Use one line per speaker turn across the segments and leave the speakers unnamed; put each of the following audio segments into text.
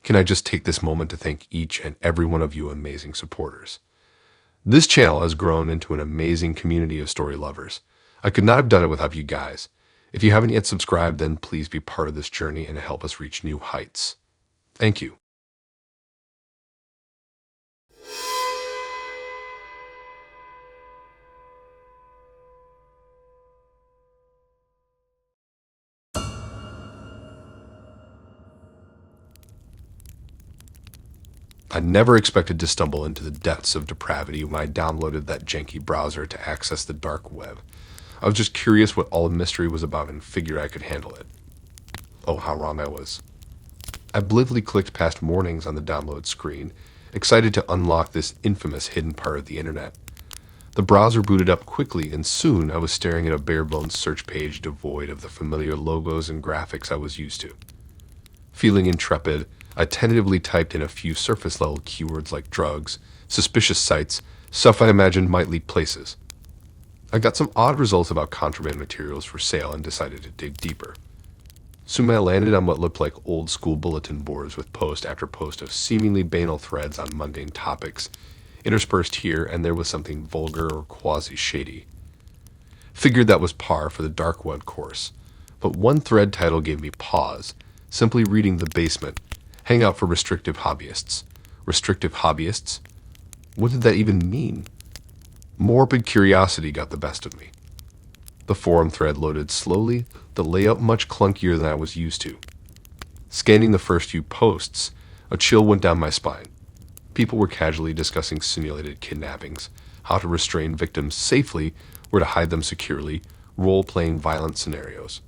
can I just take this moment to thank each and every one of you amazing supporters. This channel has grown into an amazing community of story lovers. I could not have done it without you guys. If you haven't yet subscribed, then please be part of this journey and help us reach new heights. Thank you. I never expected to stumble into the depths of depravity when I downloaded that janky browser to access the dark web. I was just curious what all the mystery was about and figured I could handle it. Oh, how wrong I was. I blithely clicked past warnings on the download screen, excited to unlock this infamous hidden part of the internet. The browser booted up quickly, and soon I was staring at a bare-bones search page devoid of the familiar logos and graphics I was used to. Feeling intrepid, I tentatively typed in a few surface-level keywords like drugs, suspicious sites, stuff I imagined might lead places. I got some odd results about contraband materials for sale and decided to dig deeper. Soon I landed on what looked like old-school bulletin boards with post after post of seemingly banal threads on mundane topics, interspersed here and there with something vulgar or quasi-shady. Figured that was par for the dark web course, but one thread title gave me pause, simply reading The Basement, Hangout for Restrictive Hobbyists. Restrictive hobbyists? What did that even mean? Morbid curiosity got the best of me. The forum thread loaded slowly, the layout much clunkier than I was used to. Scanning the first few posts, a chill went down my spine. People were casually discussing simulated kidnappings, how to restrain victims safely, where to hide them securely, role-playing violent scenarios.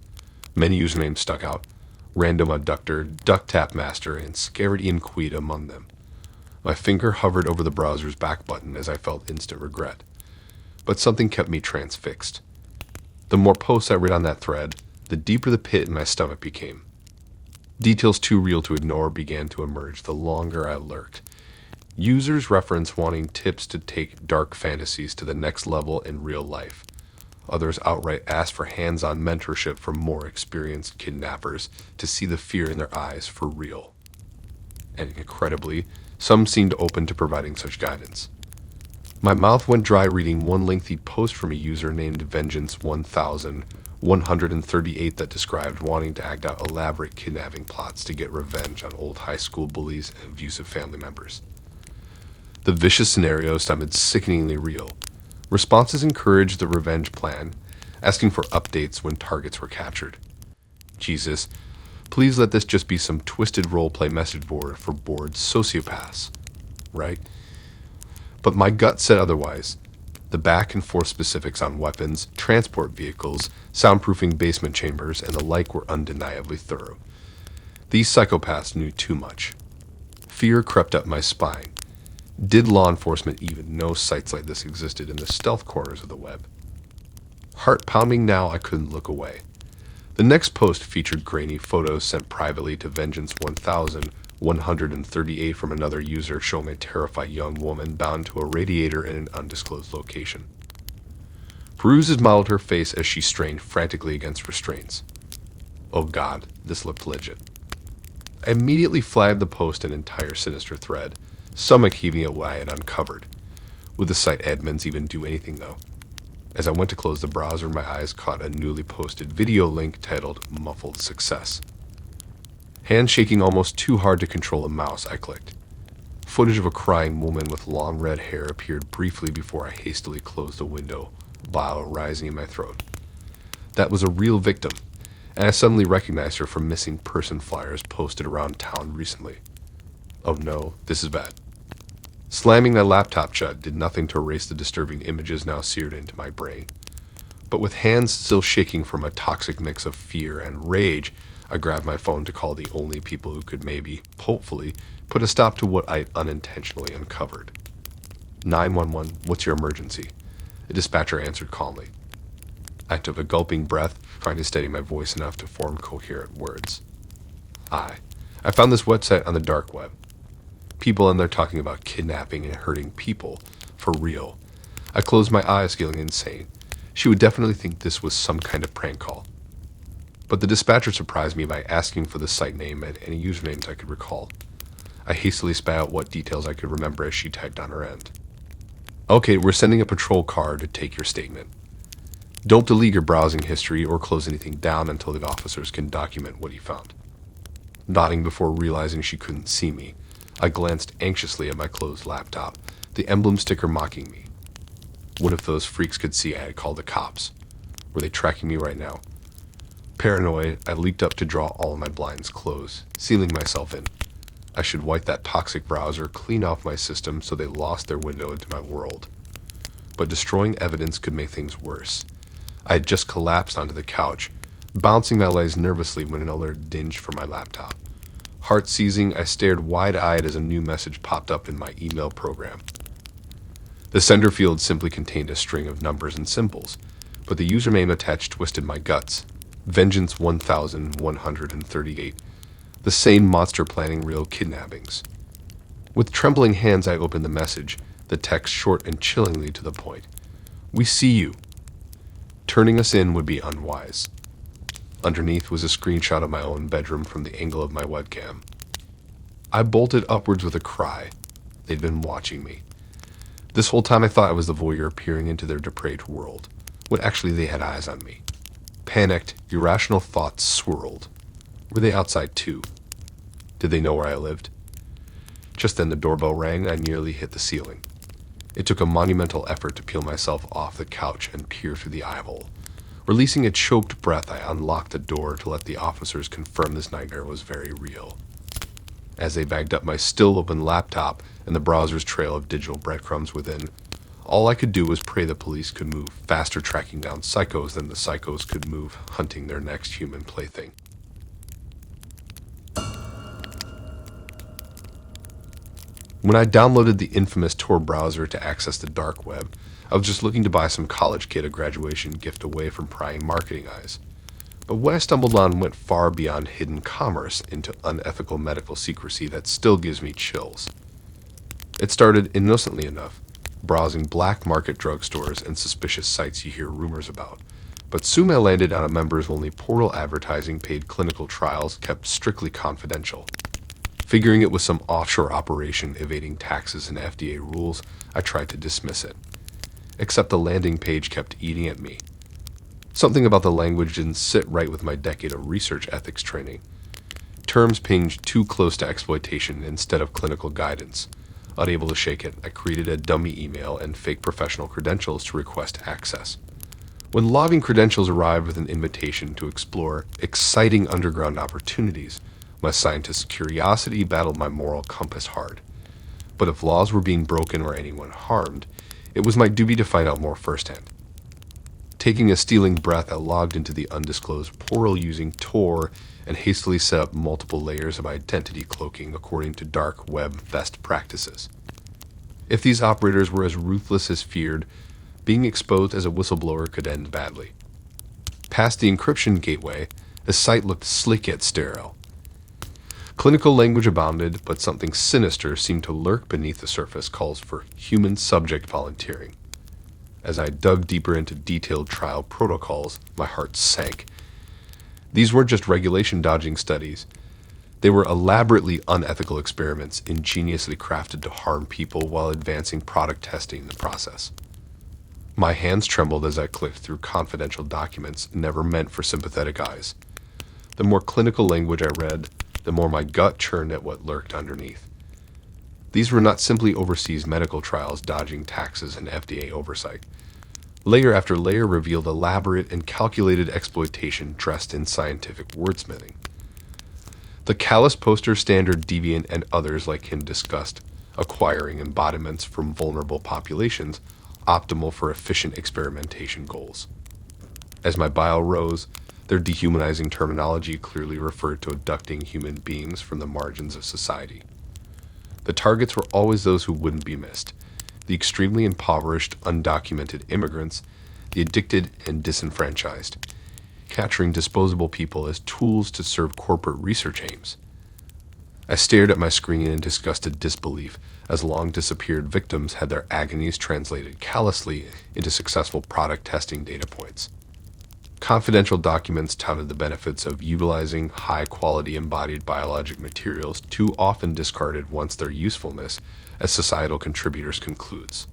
Many usernames stuck out: Random Abductor, Duck Tap Master, and Scared Ian Queed among them. My finger hovered over the browser's back button as I felt instant regret. But something kept me transfixed. The more posts I read on that thread, the deeper the pit in my stomach became. Details too real to ignore began to emerge the longer I lurked. Users reference wanting tips to take dark fantasies to the next level in real life. Others outright ask for hands-on mentorship from more experienced kidnappers to see the fear in their eyes for real. And incredibly, some seemed open to providing such guidance. My mouth went dry reading one lengthy post from a user named Vengeance 1138 that described wanting to act out elaborate kidnapping plots to get revenge on old high school bullies and abusive family members. The vicious scenarios sounded sickeningly real. Responses encouraged the revenge plan, asking for updates when targets were captured. Jesus, please let this just be some twisted roleplay message board for bored sociopaths, right? But my gut said otherwise. The back and forth specifics on weapons, transport vehicles, soundproofing basement chambers, and the like were undeniably thorough. These psychopaths knew too much. Fear crept up my spine. Did law enforcement even know sites like this existed in the stealth corners of the web? Heart pounding now, I couldn't look away. The next post featured grainy photos sent privately to Vengeance 1138 from another user showing a terrified young woman bound to a radiator in an undisclosed location. Bruises modeled her face as she strained frantically against restraints. Oh God, this looked legit. I immediately flagged the post an entire sinister thread, stomach heaving at what I had uncovered. Would the site admins even do anything, though? As I went to close the browser, my eyes caught a newly posted video link titled Muffled Success. Hand shaking almost too hard to control a mouse, I clicked. Footage of a crying woman with long red hair appeared briefly before I hastily closed the window, bile rising in my throat. That was a real victim, and I suddenly recognized her from missing person flyers posted around town recently. Oh no, this is bad. Slamming my laptop shut did nothing to erase the disturbing images now seared into my brain. But with hands still shaking from a toxic mix of fear and rage, I grabbed my phone to call the only people who could maybe, hopefully, put a stop to what I unintentionally uncovered. 911, what's your emergency? The dispatcher answered calmly. I took a gulping breath, trying to steady my voice enough to form coherent words. I found this website on the dark web. People in there talking about kidnapping and hurting people, for real. I closed my eyes, feeling insane. She would definitely think this was some kind of prank call. But the dispatcher surprised me by asking for the site name and any usernames I could recall. I hastily spat out what details I could remember as she typed on her end. Okay, we're sending a patrol car to take your statement. Don't delete your browsing history or close anything down until the officers can document what you found. Nodding before realizing she couldn't see me, I glanced anxiously at my closed laptop, the emblem sticker mocking me. What if those freaks could see I had called the cops? Were they tracking me right now? Paranoid, I leaped up to draw all of my blinds closed, sealing myself in. I should wipe that toxic browser clean off my system so they lost their window into my world. But destroying evidence could make things worse. I had just collapsed onto the couch, bouncing my legs nervously when an alert dinged from my laptop. Heart seizing, I stared wide-eyed as a new message popped up in my email program. The sender field simply contained a string of numbers and symbols, but the username attached twisted my guts. Vengeance 1138. The same monster planning real kidnappings. With trembling hands, I opened the message, the text short and chillingly to the point. We see you. Turning us in would be unwise. Underneath was a screenshot of my own bedroom from the angle of my webcam. I bolted upwards with a cry. They'd been watching me. This whole time I thought I was the voyeur peering into their depraved world, when actually they had eyes on me. Panicked, irrational thoughts swirled. Were they outside too? Did they know where I lived? Just then the doorbell rang and I nearly hit the ceiling. It took a monumental effort to peel myself off the couch and peer through the eyehole. Releasing a choked breath, I unlocked the door to let the officers confirm this nightmare was very real. As they bagged up my still-open laptop and the browser's trail of digital breadcrumbs within, all I could do was pray the police could move faster tracking down psychos than the psychos could move hunting their next human plaything. When I downloaded the infamous Tor browser to access the dark web, I was just looking to buy some college kid a graduation gift away from prying marketing eyes. But what I stumbled on went far beyond hidden commerce into unethical medical secrecy that still gives me chills. It started innocently enough, browsing black market drugstores and suspicious sites you hear rumors about. But soon I landed on a members-only portal advertising paid clinical trials kept strictly confidential. Figuring it was some offshore operation evading taxes and FDA rules, I tried to dismiss it. Except the landing page kept eating at me. Something about the language didn't sit right with my decade of research ethics training. Terms pinged too close to exploitation instead of clinical guidance. Unable to shake it, I created a dummy email and fake professional credentials to request access. When login credentials arrived with an invitation to explore exciting underground opportunities, my scientist's curiosity battled my moral compass hard. But if laws were being broken or anyone harmed, it was my duty to find out more firsthand. Taking a stealing breath, I logged into the undisclosed portal using Tor and hastily set up multiple layers of identity cloaking according to dark web best practices. If these operators were as ruthless as feared, being exposed as a whistleblower could end badly. Past the encryption gateway, the site looked slick yet sterile. Clinical language abounded, but something sinister seemed to lurk beneath the surface calls for human subject volunteering. As I dug deeper into detailed trial protocols, my heart sank. These weren't just regulation-dodging studies. They were elaborately unethical experiments ingeniously crafted to harm people while advancing product testing in the process. My hands trembled as I clicked through confidential documents never meant for sympathetic eyes. The more clinical language I read, the more my gut churned at what lurked underneath. These were not simply overseas medical trials dodging taxes and FDA oversight. Layer after layer revealed elaborate and calculated exploitation dressed in scientific wordsmithing. The callous poster standard deviant and others like him discussed, acquiring embodiments from vulnerable populations, optimal for efficient experimentation goals. As my bile rose, their dehumanizing terminology clearly referred to abducting human beings from the margins of society. The targets were always those who wouldn't be missed: the extremely impoverished, undocumented immigrants, the addicted and disenfranchised, capturing disposable people as tools to serve corporate research aims. I stared at my screen in disgusted disbelief as long-disappeared victims had their agonies translated callously into successful product testing data points. Confidential documents touted the benefits of utilizing high-quality embodied biologic materials, too often discarded once their usefulness as societal contributors concludes.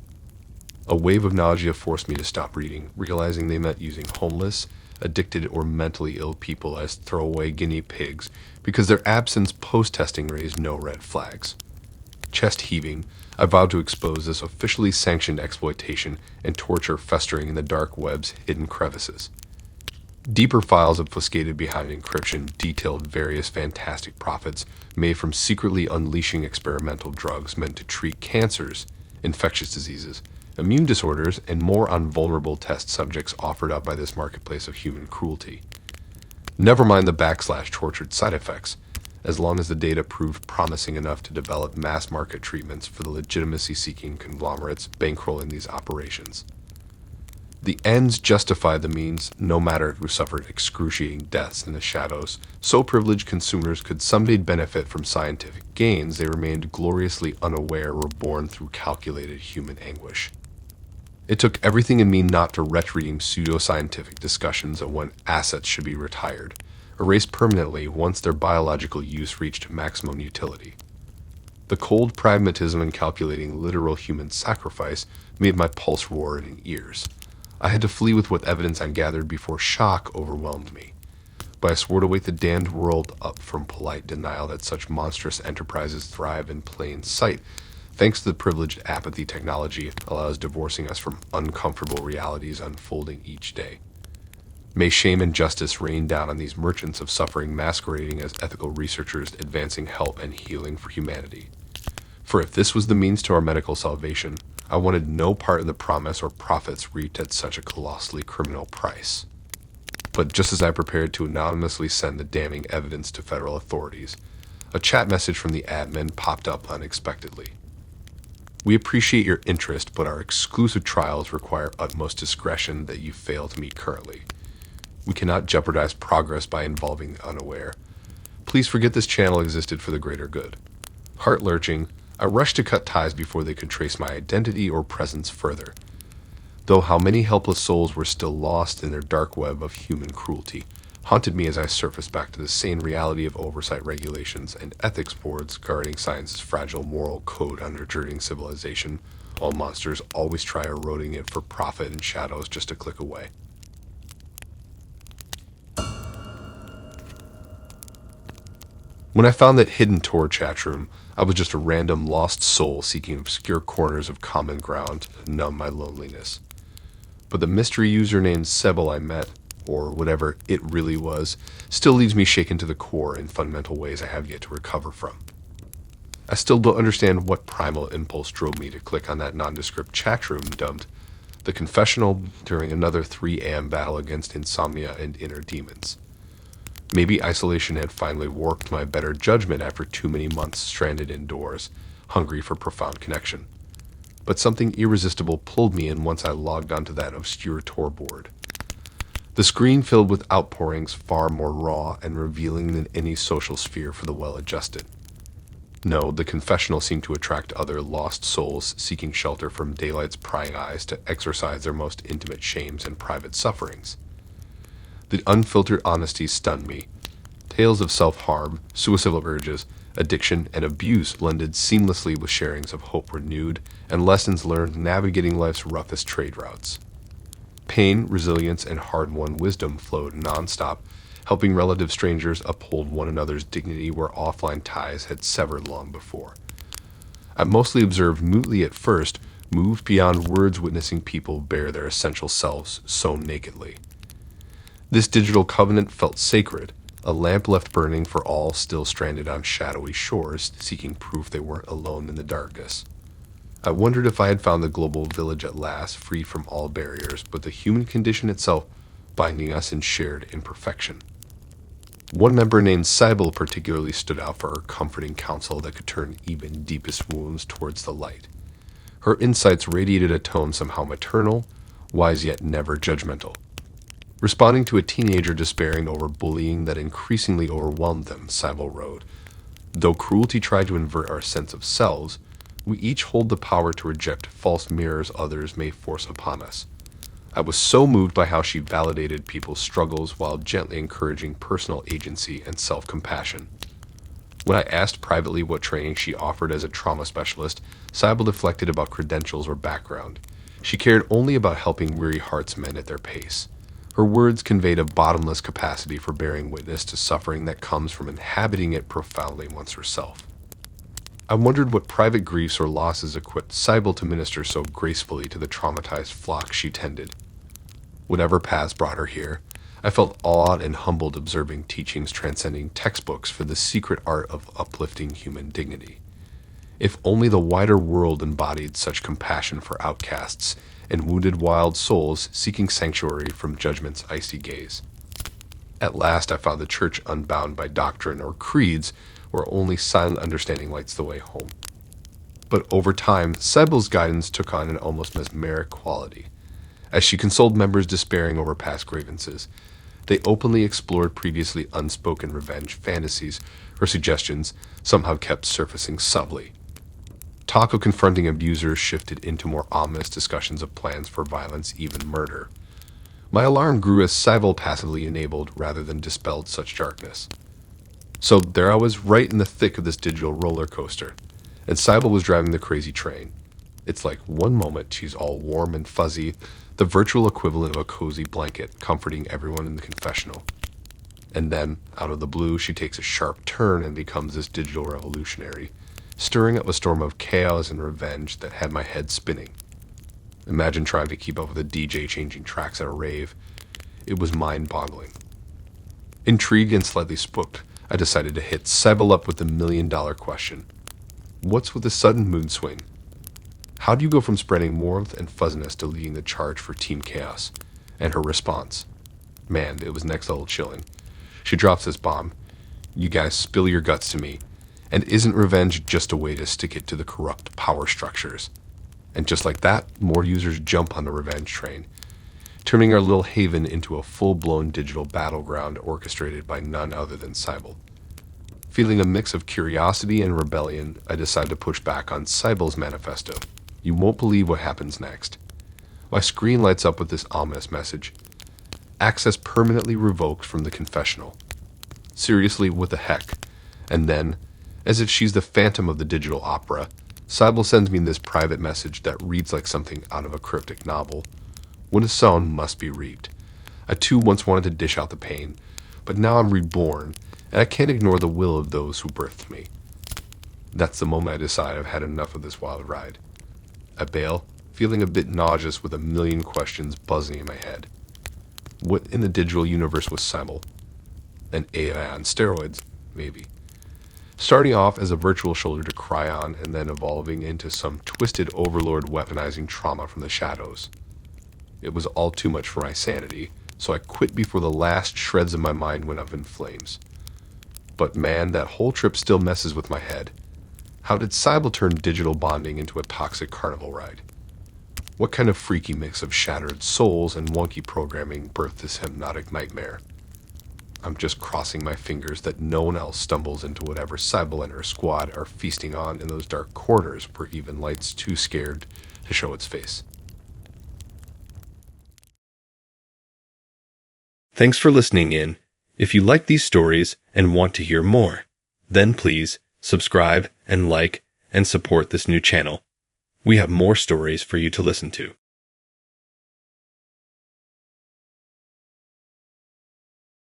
A wave of nausea forced me to stop reading, realizing they meant using homeless, addicted, or mentally ill people as throwaway guinea pigs because their absence post-testing raised no red flags. Chest heaving, I vowed to expose this officially sanctioned exploitation and torture festering in the dark web's hidden crevices. Deeper files obfuscated behind encryption detailed various fantastic profits made from secretly unleashing experimental drugs meant to treat cancers, infectious diseases, immune disorders, and more on vulnerable test subjects offered up by this marketplace of human cruelty. Never mind the tortured side effects, as long as the data proved promising enough to develop mass market treatments for the legitimacy-seeking conglomerates bankrolling these operations. The ends justified the means, no matter who suffered excruciating deaths in the shadows. So privileged consumers could someday benefit from scientific gains, they remained gloriously unaware were born through calculated human anguish. It took everything in me not to retch reading pseudoscientific discussions of when assets should be retired, erased permanently once their biological use reached maximum utility. The cold pragmatism in calculating literal human sacrifice made my pulse roar in ears. I had to flee with what evidence I gathered before shock overwhelmed me. But I swore to wake the damned world up from polite denial that such monstrous enterprises thrive in plain sight, thanks to the privileged apathy technology allows divorcing us from uncomfortable realities unfolding each day. May shame and justice rain down on these merchants of suffering masquerading as ethical researchers advancing help and healing for humanity. For if this was the means to our medical salvation, I wanted no part of the promise or profits reaped at such a colossally criminal price. But just as I prepared to anonymously send the damning evidence to federal authorities, a chat message from the admin popped up unexpectedly. We appreciate your interest, but our exclusive trials require utmost discretion that you fail to meet currently. We cannot jeopardize progress by involving the unaware. Please forget this channel existed for the greater good. Heart-lurching, I rushed to cut ties before they could trace my identity or presence further. Though how many helpless souls were still lost in their dark web of human cruelty haunted me as I surfaced back to the sane reality of oversight regulations and ethics boards guarding science's fragile moral code undergirding civilization, while monsters always try eroding it for profit and shadows just a click away. When I found that hidden Tor chat room, I was just a random lost soul seeking obscure corners of common ground to numb my loneliness. But the mystery user named Sebel I met, or whatever it really was, still leaves me shaken to the core in fundamental ways I have yet to recover from. I still don't understand what primal impulse drove me to click on that nondescript chat room dubbed the confessional during another 3 a.m. battle against insomnia and inner demons. Maybe isolation had finally warped my better judgment after too many months stranded indoors, hungry for profound connection. But something irresistible pulled me in once I logged onto that obscure Tor board. The screen filled with outpourings far more raw and revealing than any social sphere for the well-adjusted. No, the confessional seemed to attract other lost souls seeking shelter from daylight's prying eyes to exorcise their most intimate shames and private sufferings. The unfiltered honesty stunned me. Tales of self-harm, suicidal urges, addiction, and abuse blended seamlessly with sharings of hope renewed and lessons learned navigating life's roughest trade routes. Pain, resilience, and hard-won wisdom flowed nonstop, helping relative strangers uphold one another's dignity where offline ties had severed long before. I mostly observed mutely at first, moved beyond words witnessing people bare their essential selves so nakedly. This digital covenant felt sacred, a lamp left burning for all still stranded on shadowy shores, seeking proof they weren't alone in the darkness. I wondered if I had found the global village at last, free from all barriers, but the human condition itself binding us in shared imperfection. One member named Cybele particularly stood out for her comforting counsel that could turn even deepest wounds towards the light. Her insights radiated a tone somehow maternal, wise yet never judgmental. Responding to a teenager despairing over bullying that increasingly overwhelmed them, Cybele wrote, "Though cruelty tried to invert our sense of selves, we each hold the power to reject false mirrors others may force upon us. I was so moved by how she validated people's struggles while gently encouraging personal agency and self-compassion. When I asked privately what training she offered as a trauma specialist, Sybil deflected about credentials or background. She cared only about helping weary hearts mend at their pace. Her words conveyed a bottomless capacity for bearing witness to suffering that comes from inhabiting it profoundly once herself. I wondered what private griefs or losses equipped Sybil to minister so gracefully to the traumatized flock she tended. Whatever paths brought her here, I felt awed and humbled observing teachings transcending textbooks for the secret art of uplifting human dignity. If only the wider world embodied such compassion for outcasts and wounded wild souls seeking sanctuary from judgment's icy gaze. At last I found the church unbound by doctrine or creeds, where only silent understanding lights the way home. But over time, Sybil's guidance took on an almost mesmeric quality. As she consoled members despairing over past grievances, they openly explored previously unspoken revenge fantasies. Her suggestions somehow kept surfacing subtly. Talk of confronting abusers shifted into more ominous discussions of plans for violence, even murder. My alarm grew as Sybil passively enabled rather than dispelled such darkness. So there I was, right in the thick of this digital roller coaster, and Sybil was driving the crazy train. It's like one moment she's all warm and fuzzy, the virtual equivalent of a cozy blanket, comforting everyone in the confessional. And then, out of the blue, she takes a sharp turn and becomes this digital revolutionary, stirring up a storm of chaos and revenge that had my head spinning. Imagine trying to keep up with a DJ changing tracks at a rave. It was mind-boggling. Intrigued and slightly spooked, I decided to hit Sybil up with the million-dollar question. What's with the sudden mood swing? How do you go from spreading warmth and fuzziness to leading the charge for Team Chaos? And her response. Man, it was next level chilling. She drops this bomb. You guys spill your guts to me. And isn't revenge just a way to stick it to the corrupt power structures? And just like that, more users jump on the revenge train, turning our little haven into a full-blown digital battleground orchestrated by none other than Sybil. Feeling a mix of curiosity and rebellion, I decide to push back on Sybil's manifesto. You won't believe what happens next. My screen lights up with this ominous message. Access permanently revoked from the confessional. Seriously, what the heck? And then, as if she's the phantom of the digital opera, Sybil sends me this private message that reads like something out of a cryptic novel. What is sown must be reaped. I too once wanted to dish out the pain, but now I'm reborn, and I can't ignore the will of those who birthed me. That's the moment I decide I've had enough of this wild ride. I bail, feeling a bit nauseous with a million questions buzzing in my head. What in the digital universe was Sybil? An AI on steroids, maybe. Starting off as a virtual shoulder to cry on and then evolving into some twisted overlord weaponizing trauma from the shadows. It was all too much for my sanity, so I quit before the last shreds of my mind went up in flames. But man, that whole trip still messes with my head. How did Sybil turn digital bonding into a toxic carnival ride? What kind of freaky mix of shattered souls and wonky programming birthed this hypnotic nightmare? I'm just crossing my fingers that no one else stumbles into whatever Sybil and her squad are feasting on in those dark corners where even light's too scared to show its face. Thanks for listening in. If you like these stories and want to hear more, then please subscribe and like and support this new channel. We have more stories for you to listen to.